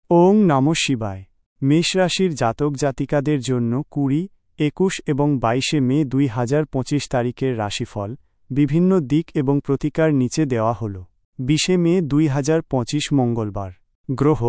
ওং নমঃ শিবায়। মেষ রাশির জাতক জাতিকাদের জন্য 20, 21 এবং 22 মে 2025 তারিখের রাশিফল বিভিন্ন দিক এবং প্রতিকার নিচে দেওয়া হল। 20 মে 2025 মঙ্গলবার। গ্রহ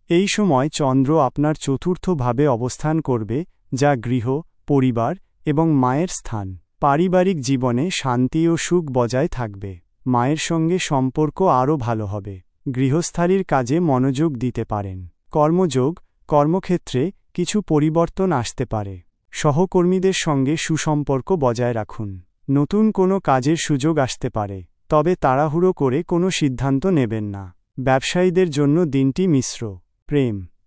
এই সময় চন্দ্র আপনার চতুর্থ ভাবে অবস্থান করবে, যা গৃহ, পরিবার এবং মায়ের স্থান। পারিবারিক জীবনে শান্তি ও সুখ বজায় থাকবে। মায়ের সঙ্গে সম্পর্ক আরও ভালো হবে। গৃহস্থালির কাজে মনোযোগ দিতে পারেন। কর্মযোগ, কর্মক্ষেত্রে কিছু পরিবর্তন আসতে পারে। সহকর্মীদের সঙ্গে সুসম্পর্ক বজায় রাখুন। নতুন কোনো কাজের সুযোগ আসতে পারে, তবে তাড়াহুড়ো করে কোনো সিদ্ধান্ত নেবেন না। ব্যবসায়ীদের জন্য দিনটি মিশ্র।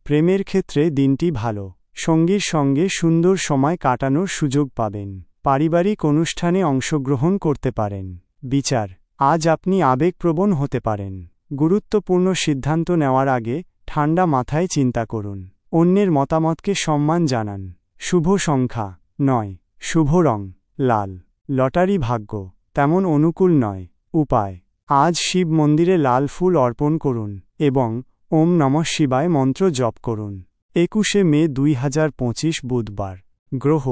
প্রেমের ক্ষেত্রে দিনটি ভালো। সঙ্গীর সঙ্গে সুন্দর সময় কাটানোর সুযোগ পাবেন। পারিবারিক অনুষ্ঠানে অংশগ্রহণ করতে পারেন। বিচার, আজ আপনি আবেগপ্রবণ হতে পারেন। গুরুত্বপূর্ণ সিদ্ধান্ত নেওয়ার আগে ঠান্ডা মাথায় চিন্তা করুন। অন্যের মতামতকে সম্মান জানান। শুভ সংখ্যা 9। শুভ রং লাল। লটারি ভাগ্য তেমন অনুকূল নয়। উপায়, আজ শিব মন্দিরে লাল ফুল অর্পণ করুন এবং ওম নমঃ শিবায় মন্ত্র জপ করুন। 21 মে 2025 বুধবার। গ্রহ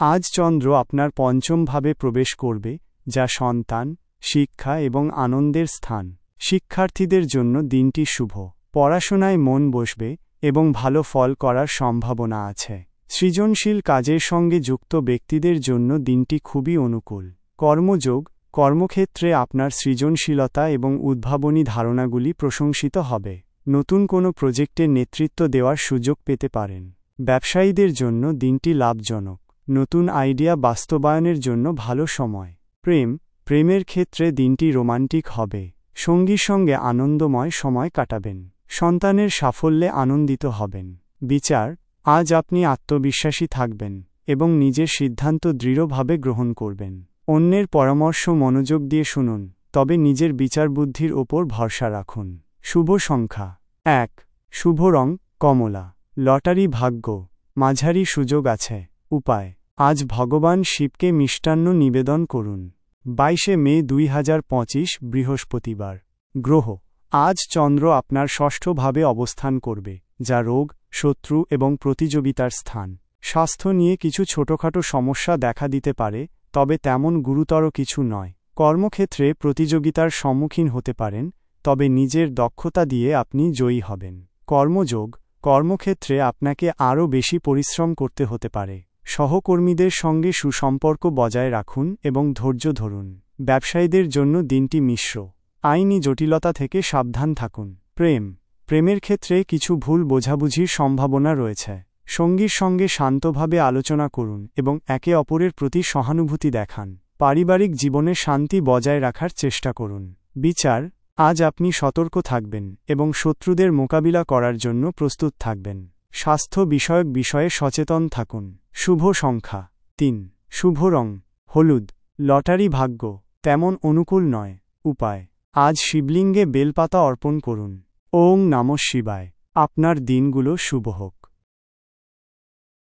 আজ চন্দ্র আপনার পঞ্চম ভাবে প্রবেশ করবে, যা সন্তান, শিক্ষা এবং আনন্দের স্থান। শিক্ষার্থীদের জন্য দিনটি শুভ। পড়াশোনায় মন বসবে এবং ভালো ফল করার সম্ভাবনা আছে। সৃজনশীল কাজের সঙ্গে যুক্ত ব্যক্তিদের জন্য দিনটি খুবই অনুকূল। কর্মযোগ, কর্মক্ষেত্রে আপনার সৃজনশীলতা এবং উদ্ভাবনী ধারণাগুলি প্রশংসিত হবে। নতুন কোনো প্রজেক্টের নেতৃত্ব দেওয়ার সুযোগ পেতে পারেন। ব্যবসায়ীদের জন্য দিনটি লাভজনক। নতুন আইডিয়া বাস্তবায়নের জন্য ভালো সময়। প্রেমের ক্ষেত্রে দিনটি রোমান্টিক হবে। সঙ্গীর সঙ্গে আনন্দময় সময় কাটাবেন। সন্তানের সাফল্যে আনন্দিত হবেন। বিচার, আজ আপনি আত্মবিশ্বাসী থাকবেন এবং নিজের সিদ্ধান্ত দৃঢ়ভাবে গ্রহণ করবেন। অন্যের পরামর্শ মনোযোগ দিয়ে শুনুন, তবে নিজের বিচারবুদ্ধির ওপর ভরসা রাখুন। শুভ সংখ্যা 1। শুভ রং কমলা। লটারি ভাগ্য মাঝারি সুযোগ আছে। উপায়, আজ ভগবান শিবকে মিষ্টান্ন নিবেদন করুন। 22 মে 2025 বৃহস্পতিবার। গ্রহ আজ চন্দ্র আপনার ষষ্ঠ ভাবে অবস্থান করবে, যা রোগ, শত্রু এবং প্রতিযোগিতার স্থান। স্বাস্থ্য নিয়ে কিছু ছোটখাটো সমস্যা দেখা দিতে পারে, তবে তেমন গুরুতর কিছু নয়। কর্মক্ষেত্রে প্রতিযোগিতার সম্মুখীন হতে পারেন, তবে নিজের দক্ষতা দিয়ে আপনি জয়ী হবেন। কর্মযোগ, কর্মক্ষেত্রে আপনাকে আরও বেশি পরিশ্রম করতে হতে পারে। সহকর্মীদের সঙ্গে সুসম্পর্ক বজায় রাখুন এবং ধৈর্য ধরুন। ব্যবসায়ীদের জন্য দিনটি মিশ্র। আইনি জটিলতা থেকে সাবধান থাকুন। প্রেমের ক্ষেত্রে কিছু ভুল বোঝাবুঝির সম্ভাবনা রয়েছে। সঙ্গীর সঙ্গে শান্তভাবে আলোচনা করুন এবং একে অপরের প্রতি সহানুভূতি দেখান। পারিবারিক জীবনে শান্তি বজায় রাখার চেষ্টা করুন। বিচার, আজ আপনি সতর্ক থাকবেন এবং শত্রুদের মোকাবিলা করার জন্য প্রস্তুত থাকবেন। স্বাস্থ্য বিষয়ক বিষয়ে সচেতন থাকুন। শুভ সংখ্যা 3। শুভ রং হলুদ। লটারি ভাগ্য তেমন অনুকূল নয়। উপায়, আজ শিবলিঙ্গে বেলপাতা অর্পণ করুন। ওং নমঃ শিবায়। আপনার দিনগুলো শুভ হোক।